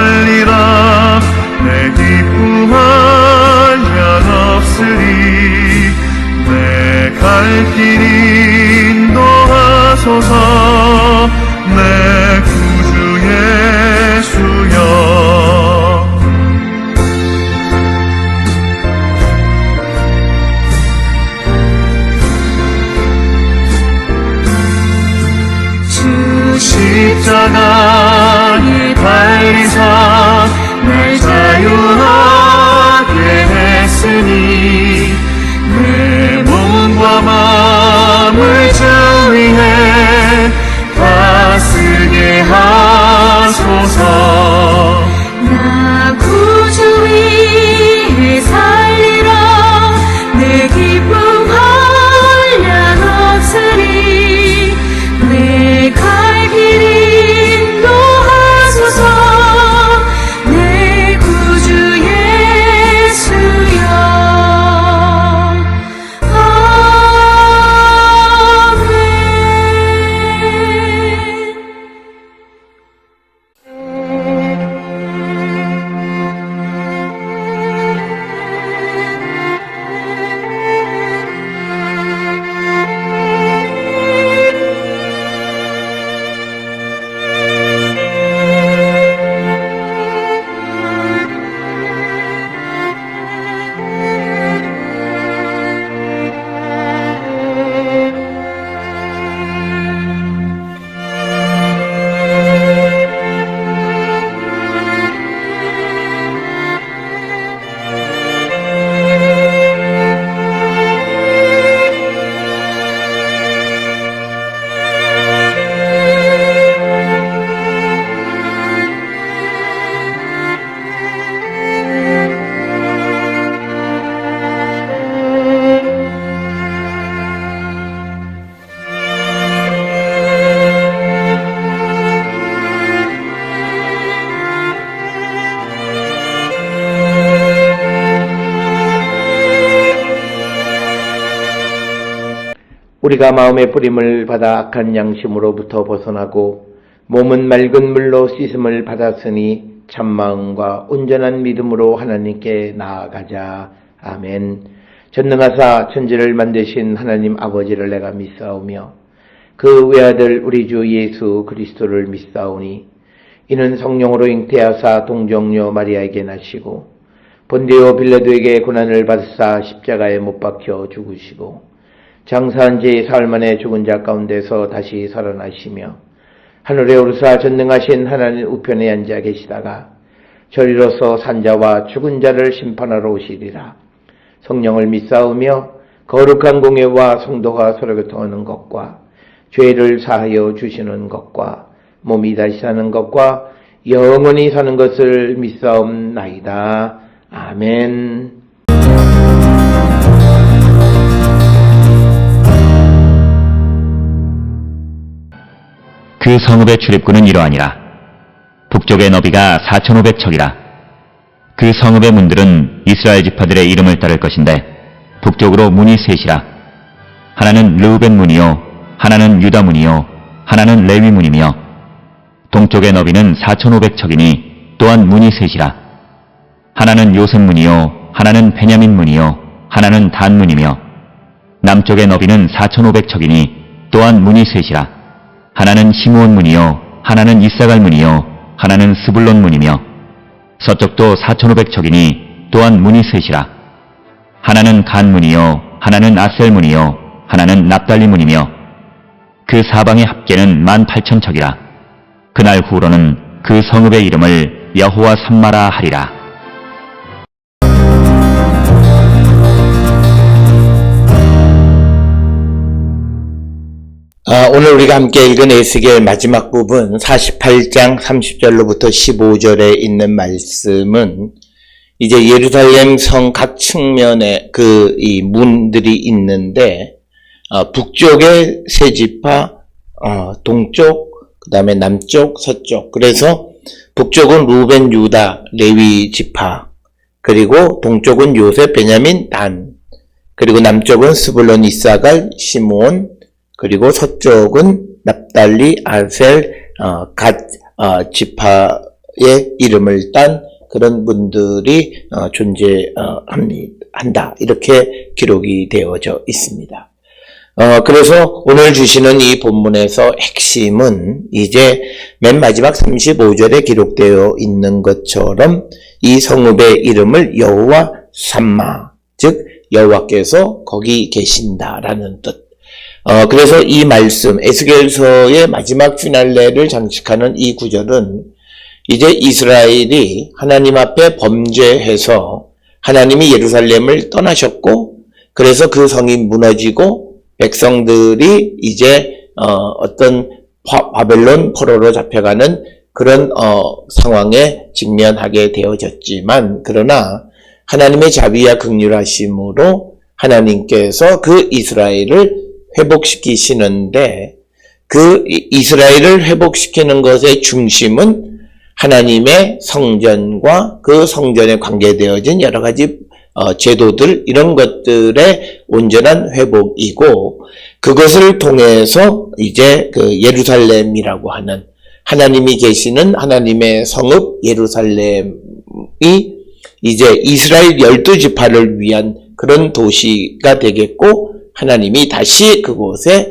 살리라. 내 기쁨할 양 없으리. 내 갈 길 인도하소서. 내 구주 예수여. 주 십자가에 달리사 날 자유하게 했으니 내 몸과 마음을 주 위해 다 쓰게 하소서. 나 구주 위에 살리라. 내 기쁨할 양 없으리. 내 갈 길 인도하소서. 내 구주 예수여. 우리가 마음의 뿌림을 받아 악한 양심으로부터 벗어나고 몸은 맑은 물로 씻음을 받았으니 참마음과 온전한 믿음으로 하나님께 나아가자. 아멘. 전능하사 천지를 만드신 하나님 아버지를 내가 믿사오며 그 외아들 우리 주 예수 그리스도를 믿사오니 이는 성령으로 잉태하사 동정녀 마리아에게 나시고 본디오 빌라도에게 고난을 받으사 십자가에 못 박혀 죽으시고 장사한 지 사흘 만에 죽은 자 가운데서 다시 살아나시며 하늘에 오르사 전능하신 하나님 우편에 앉아 계시다가 저리로서 산자와 죽은 자를 심판하러 오시리라. 성령을 믿사오며 거룩한 공예와 성도가 서로 교통하는 것과 죄를 사하여 주시는 것과 몸이 다시 사는 것과 영원히 사는 것을 믿사옵나이다. 아멘. 그 성읍의 출입구는 이러하니라. 북쪽의 너비가 4,500척이라. 그 성읍의 문들은 이스라엘 지파들의 이름을 따를 것인데 북쪽으로 문이 셋이라. 하나는 르우벤 문이요, 하나는 유다 문이요, 하나는 레위 문이며 동쪽의 너비는 4,500척이니 또한 문이 셋이라. 하나는 요셉 문이요, 하나는 베냐민 문이요, 하나는 단 문이며 남쪽의 너비는 4,500척이니 또한 문이 셋이라. 하나는 시므온 문이요, 하나는 이사갈 문이요, 하나는 스불론 문이며 서쪽도 4,500척이니 또한 문이 셋이라. 하나는 간 문이요, 하나는 아셀 문이요, 하나는 납달리 문이며 그 사방의 합계는 18,000척이라. 그날 후로는 그 성읍의 이름을 여호와 삼마라 하리라. 오늘 우리가 함께 읽은 에스겔 마지막 부분 48장 30절로부터 15절에 있는 말씀은 이제 예루살렘 성 각 측면에 이 문들이 있는데 북쪽에 세 지파, 동쪽, 그 다음에 남쪽, 서쪽. 그래서 북쪽은 루벤, 유다, 레위 지파, 그리고 동쪽은 요셉, 베냐민, 단, 그리고 남쪽은 스불론, 이사갈, 시므온, 그리고 서쪽은 납달리, 아셀, 갓 지파가 이름을 딴 그런 분들이 존재한다. 이렇게 기록이 되어져 있습니다. 그래서 오늘 주시는 이 본문에서 핵심은 이제 맨 마지막 35절에 기록되어 있는 것처럼 이 성읍의 이름을 여호와 샴마, 즉 여호와께서 거기 계신다라는 뜻. 그래서 이 말씀, 에스겔서의 마지막 피날레를 장식하는 이 구절은 이제 이스라엘이 하나님 앞에 범죄해서 하나님이 예루살렘을 떠나셨고, 그래서 그 성이 무너지고 백성들이 이제 어떤 바벨론 포로로 잡혀가는 그런 상황에 직면하게 되어졌지만, 그러나 하나님의 자비와 긍휼하심으로 하나님께서 그 이스라엘을 회복시키시는데, 그 이스라엘을 회복시키는 것의 중심은 하나님의 성전과 그 성전에 관계되어진 여러 가지 제도들, 이런 것들의 온전한 회복이고, 그것을 통해서 이제 그 예루살렘이라고 하는 하나님이 계시는 하나님의 성읍 예루살렘이 이제 이스라엘 12지파를 위한 그런 도시가 되겠고, 하나님이 다시 그곳에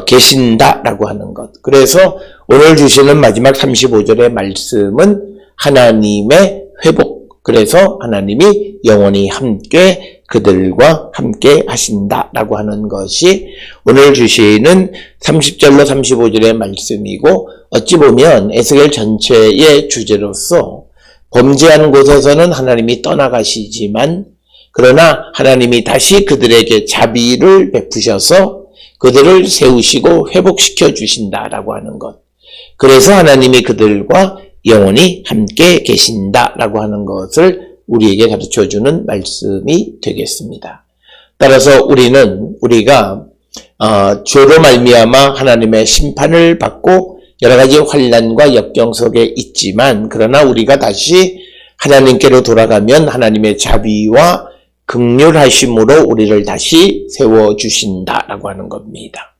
계신다라고 하는 것. 그래서 오늘 주시는 마지막 35절의 말씀은 하나님의 회복. 그래서 하나님이 영원히 함께 그들과 함께 하신다라고 하는 것이 오늘 주시는 30절로 35절의 말씀이고, 어찌 보면 에스겔 전체의 주제로서 범죄한 곳에서는 하나님이 떠나가시지만, 그러나 하나님이 다시 그들에게 자비를 베푸셔서 그들을 세우시고 회복시켜 주신다라고 하는 것. 그래서 하나님이 그들과 영원히 함께 계신다라고 하는 것을 우리에게 가르쳐주는 말씀이 되겠습니다. 따라서 우리가 죄로 말미암아 하나님의 심판을 받고 여러 가지 환난과 역경 속에 있지만, 그러나 우리가 다시 하나님께로 돌아가면 하나님의 자비와 긍휼하심으로 우리를 다시 세워주신다라고 하는 겁니다.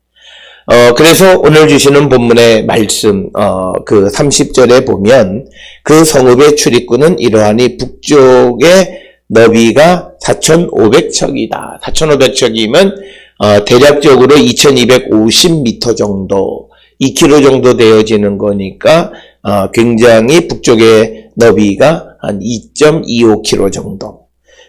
그래서 오늘 주시는 본문의 말씀, 그 30절에 보면 그 성읍의 출입구는 이러하니 북쪽의 너비가 4,500척이다. 4,500척이면 대략적으로 2,250m 정도, 2km 정도 되어지는 거니까 굉장히 북쪽의 너비가 한 2.25km 정도.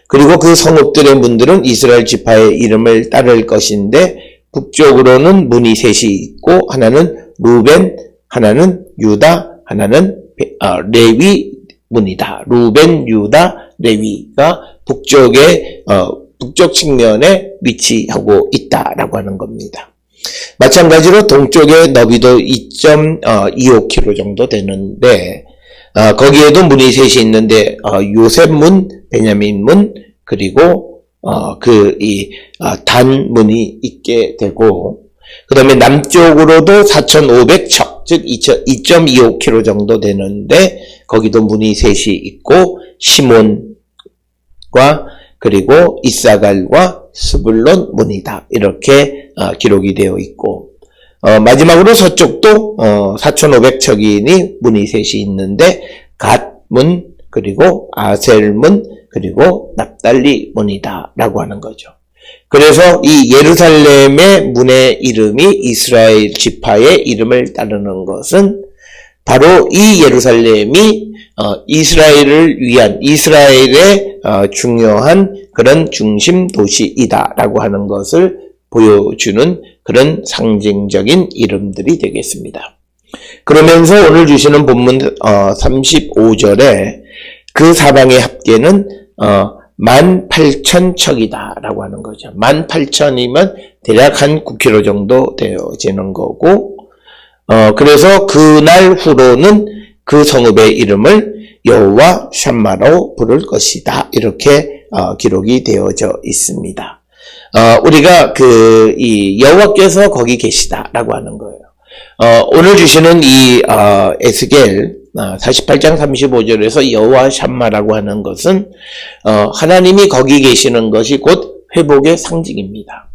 그리고 그 성읍들의 문들은 이스라엘 지파의 이름을 따를 것인데, 북쪽으로는 문이 셋이 있고, 하나는 루벤, 하나는 유다, 하나는 레위 문이다. 루벤, 유다, 레위가 북쪽 측면에 위치하고 있다라고 하는 겁니다. 마찬가지로 동쪽의 너비도 2.25km 정도 되는데, 거기에도 문이 셋이 있는데, 요셉 문, 베냐민 문, 그리고 단문이 있게 되고, 그 다음에 남쪽으로도 4,500척, 즉 2.25km 정도 되는데, 거기도 문이 셋이 있고, 시몬과 그리고 이사갈과 스불론 문이다. 이렇게 기록이 되어 있고, 마지막으로 서쪽도 4,500척이니 문이 셋이 있는데, 갓문, 그리고 아셀문, 그리고 납달리 문이다 라고 하는 거죠. 그래서 이 예루살렘의 문의 이름이 이스라엘 지파의 이름을 따르는 것은 바로 이 예루살렘이 이스라엘을 위한, 이스라엘의 중요한 그런 중심 도시이다 라고 하는 것을 보여주는 그런 상징적인 이름들이 되겠습니다. 그러면서 오늘 주시는 본문 35절에 그 사방의 합계는 18,000척이다 라고 하는 거죠. 18,000이면 대략 한 9km 정도 되어지는 거고, 그래서 그날 후로는 그 성읍의 이름을 여호와 샴마로 부를 것이다. 이렇게 기록이 되어져 있습니다. 우리가 이 여호와께서 거기 계시다라고 하는 거예요. 오늘 주시는 이 에스겔 48장 35절에서 여호와 샴마라고 하는 것은 하나님이 거기 계시는 것이 곧 회복의 상징입니다.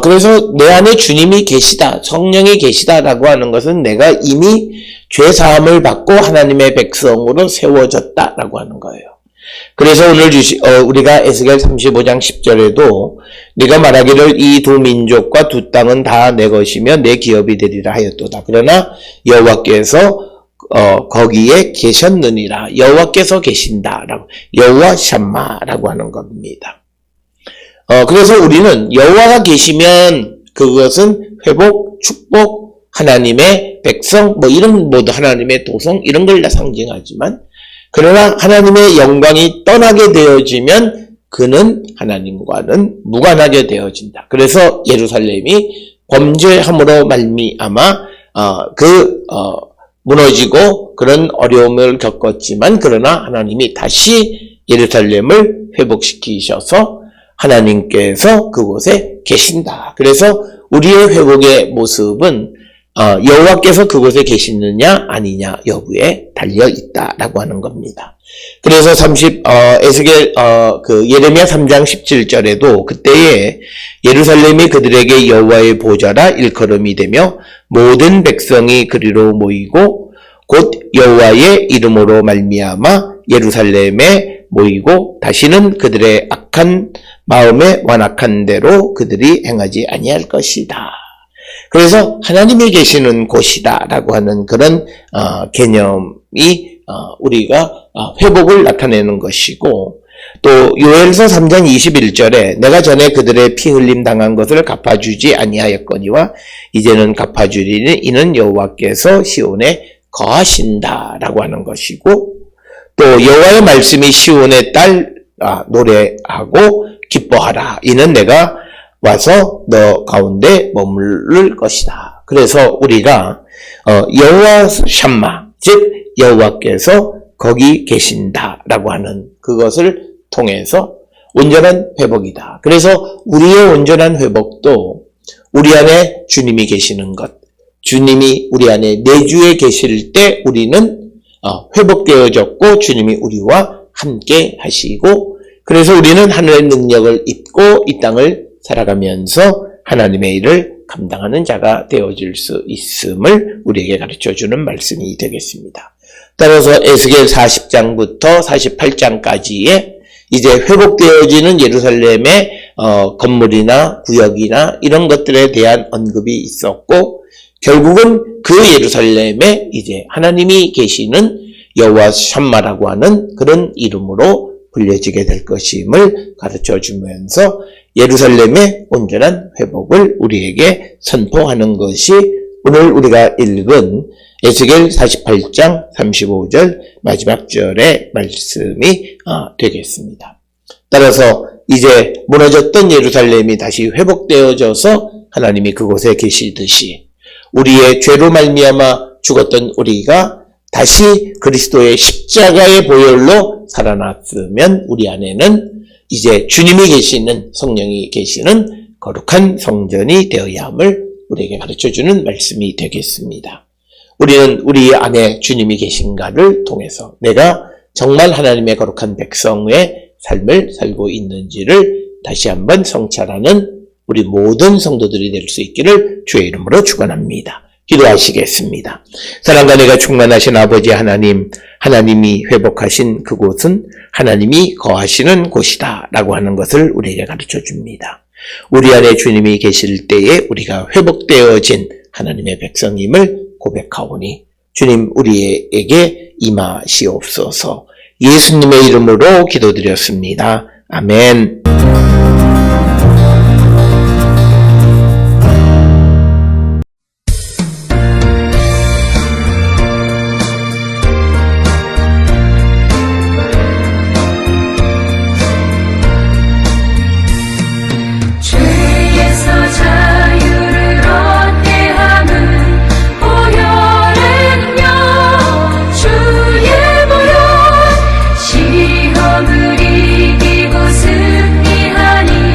그래서 내 안에 주님이 계시다, 성령이 계시다라고 하는 것은 내가 이미 죄 사함을 받고 하나님의 백성으로 세워졌다라고 하는 거예요. 그래서 오늘 우리가 에스겔 35장 10절에도 네가 말하기를 이 두 민족과 두 땅은 다 내 것이며 내 기업이 되리라 하였도다. 그러나 여호와께서 거기에 계셨느니라. 여호와께서 계신다라고, 여호와 샴마라고 하는 겁니다. 그래서 우리는 여호와가 계시면 그것은 회복, 축복, 하나님의 백성, 이런 모두 하나님의 도성 이런 걸 다 상징하지만, 그러나 하나님의 영광이 떠나게 되어지면 그는 하나님과는 무관하게 되어진다. 그래서 예루살렘이 범죄함으로 말미암아 무너지고 그런 어려움을 겪었지만, 그러나 하나님이 다시 예루살렘을 회복시키셔서 하나님께서 그곳에 계신다. 그래서 우리의 회복의 모습은 여호와께서 그곳에 계시느냐 아니냐 여부에 달려 있다라고 하는 겁니다. 그래서 에스겔 예레미야 3장 17절에도 그때에 예루살렘이 그들에게 여호와의 보좌라 일컬음이 되며 모든 백성이 그리로 모이고 곧 여호와의 이름으로 말미암아 예루살렘에 모이고 다시는 그들의 악한 마음에 완악한 대로 그들이 행하지 아니할 것이다. 그래서 하나님이 계시는 곳이다라고 하는 그런 개념이 우리가 회복을 나타내는 것이고, 또 요엘서 3장 21절에 내가 전에 그들의 피 흘림 당한 것을 갚아주지 아니하였거니와 이제는 갚아주리니 이는 여호와께서 시온에 거하신다라고 하는 것이고, 또 여호와의 말씀이 시온의 딸 노래하고 기뻐하라. 이는 내가 와서 너 가운데 머무를 것이다. 그래서 우리가 여호와 샴마, 즉 여호와께서 거기 계신다라고 하는 그것을 통해서 온전한 회복이다. 그래서 우리의 온전한 회복도 우리 안에 주님이 계시는 것, 주님이 우리 안에 내주에 계실 때 우리는 회복되어졌고 주님이 우리와 함께 하시고, 그래서 우리는 하늘의 능력을 입고 이 땅을 살아가면서 하나님의 일을 감당하는 자가 되어질 수 있음을 우리에게 가르쳐주는 말씀이 되겠습니다. 따라서 에스겔 40장부터 48장까지의 이제 회복되어지는 예루살렘의 건물이나 구역이나 이런 것들에 대한 언급이 있었고, 결국은 그 예루살렘에 이제 하나님이 계시는 여호와 샴마라고 하는 그런 이름으로 불려지게 될 것임을 가르쳐주면서 예루살렘의 온전한 회복을 우리에게 선포하는 것이 오늘 우리가 읽은 에스겔 48장 35절 마지막 절의 말씀이 되겠습니다. 따라서 이제 무너졌던 예루살렘이 다시 회복되어져서 하나님이 그곳에 계시듯이 우리의 죄로 말미암아 죽었던 우리가 다시 그리스도의 십자가의 보혈로 살아났으면 우리 안에는 이제 주님이 계시는, 성령이 계시는 거룩한 성전이 되어야 함을 우리에게 가르쳐주는 말씀이 되겠습니다. 우리는 우리 안에 주님이 계신가를 통해서 내가 정말 하나님의 거룩한 백성의 삶을 살고 있는지를 다시 한번 성찰하는 우리 모든 성도들이 될 수 있기를 주의 이름으로 축원합니다. 기도하시겠습니다. 사랑과 은혜가 충만하신 아버지 하나님, 하나님이 회복하신 그곳은 하나님이 거하시는 곳이다 라고 하는 것을 우리에게 가르쳐 줍니다. 우리 안에 주님이 계실 때에 우리가 회복되어진 하나님의 백성임을 고백하오니 주님 우리에게 임하시옵소서. 예수님의 이름으로 기도드렸습니다. 아멘. 시험을 이기고 승리하니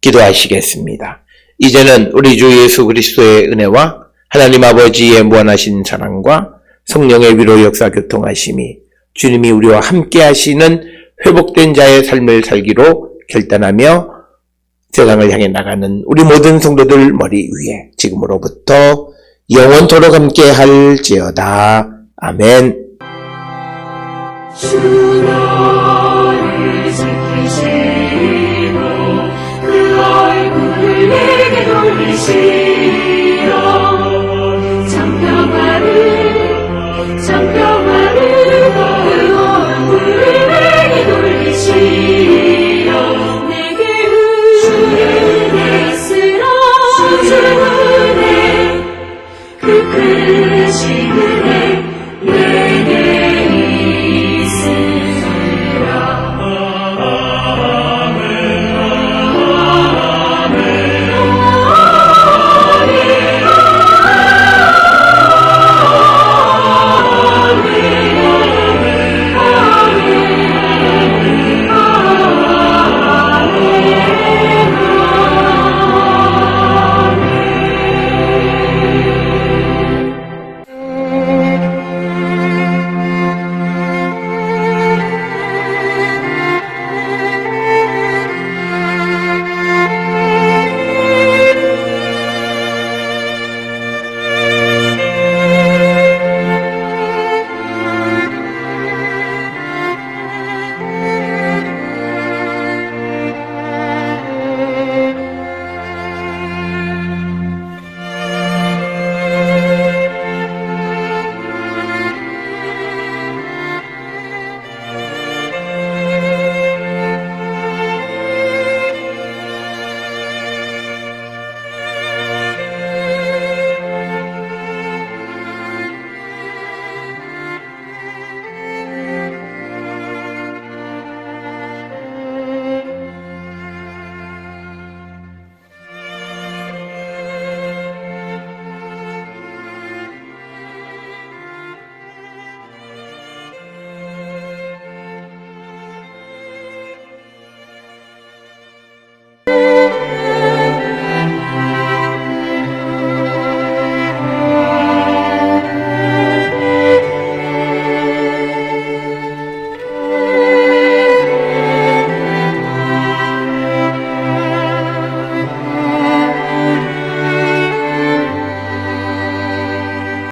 기도하시겠습니다. 이제는 우리 주 예수 그리스도의 은혜와 하나님 아버지의 무한하신 사랑과 성령의 위로 역사 교통하심이 주님이 우리와 함께 하시는 회복된 자의 삶을 살기로 결단하며 세상을 향해 나가는 우리 모든 성도들 머리 위에 지금으로부터 영원토록 함께 할지어다. 아멘. 주라